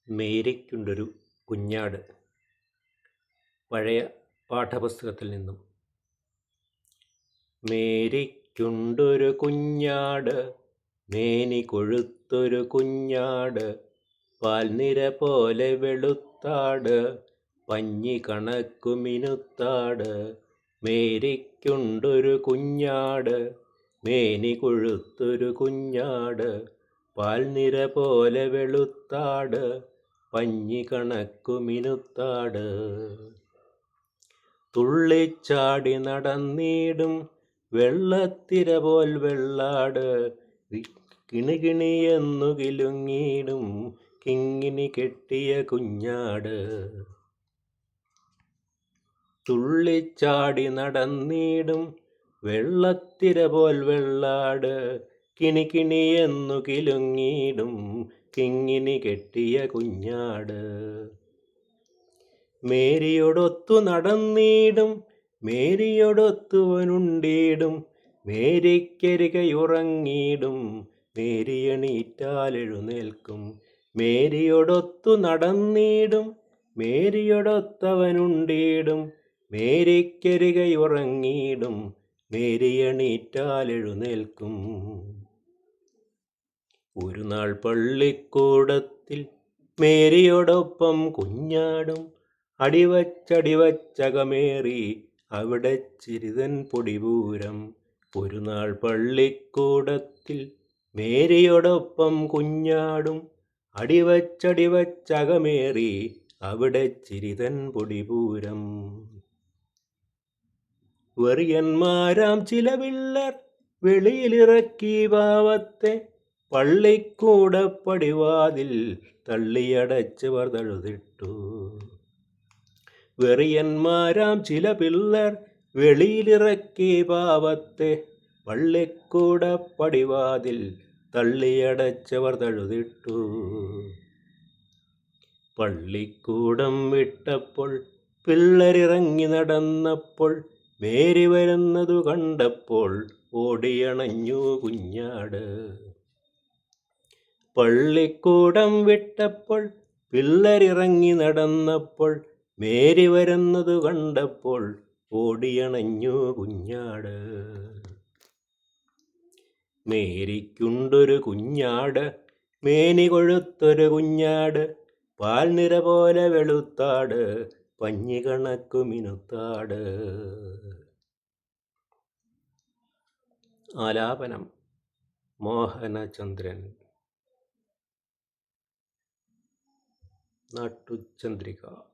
മേരിക്കുണ്ടൊരു കുഞ്ഞാട്. പഴയ പാഠപുസ്തകത്തിൽ നിന്നും. മേരിക്കുണ്ടൊരു കുഞ്ഞാട്, മേനി കൊഴുത്തൊരു കുഞ്ഞാട്, പാൽനിര പോലെ വെളുത്താട്, പഞ്ഞി കണക്കു മിനുത്താട്. മേരിക്കുണ്ടൊരു കുഞ്ഞാട്, മേനി കൊഴുത്തൊരു കുഞ്ഞാട്, പാൽനിര പോലെ വെളുത്താട്, പഞ്ഞി കണക്കു മിനുത്താട്. തുള്ളിച്ചാടി നടന്നീടും വെള്ളത്തിര പോൽ വെള്ളാട്, കിണികിണിയെന്നു കിലുങ്ങീടും കിങ്ങിണി കെട്ടിയ കുഞ്ഞാട്. തുള്ളിച്ചാടി നടന്നീടും വെള്ളത്തിര പോൽ വെള്ളാട്, കിണികിണിയെന്നു കിലുങ്ങീടും കിങ്ങിണി കെട്ടിയ കുഞ്ഞാട്. മേരിയോടൊത്തു നടന്നീടും മേരിയോടൊത്തുവനുണ്ടീടും, മേരിക്കരികയുറങ്ങീടും മേരിയണീറ്റാലെഴുന്നേൽക്കും. മേരിയോടൊത്തു നടന്നീടും മേരിയോടൊത്തവനുണ്ടീടും, മേരിക്കരികയുറങ്ങീടും മേരിയണീറ്റാലെഴുന്നേൽക്കും. ഒരു നാൾ പള്ളിക്കൂടത്തിൽ മേരിയോടൊപ്പം കുഞ്ഞാടും, അടിവച്ചകമേറി അവിടെ ചിരിതൻ പൊടിപൂരം. ഒരു നാൾ പള്ളിക്കൂടത്തിൽ മേരിയോടൊപ്പം കുഞ്ഞാടും, അടിവച്ചകമേറി അവിടെ ചിരിതൻ പൊടിപൂരം. വെറിയന്മാരാം ചില പിള്ളർ വെളിയിലിറക്കി പാവത്തെ, പള്ളിക്കൂടപ്പടിവാതിൽ തള്ളിയടച്ചവർ തഴുതിട്ടു. വെറിയന്മാരാം ചില പിള്ളർ വെളിയിലിറക്കി പാവത്തെ, പള്ളിക്കൂടപ്പടിവാതിൽ തള്ളിയടച്ചവർ തഴുതിട്ടു. പള്ളിക്കൂടം വിട്ടപ്പോൾ പിള്ളരിറങ്ങി നടന്നപ്പോൾ, മേരി വരുന്നതു കണ്ടപ്പോൾ ഓടിയണഞ്ഞു കുഞ്ഞാട്. പള്ളിക്കൂടം വിട്ടപ്പോൾ പിള്ളരിറങ്ങി നടന്നപ്പോൾ, മേരി വരുന്നതു കണ്ടപ്പോൾ ഓടിയണഞ്ഞു കുഞ്ഞാട്. മേരിക്കുണ്ടൊരു കുഞ്ഞാട്, മേനി കൊഴുത്തൊരു കുഞ്ഞാട്, പാൽനിര പോലെ വെളുത്താട്, പഞ്ഞി കണക്കു മിനുത്താട്. ആലാപനം മോഹനചന്ദ്രൻ. നാട്ടുചന്ദ്രിക.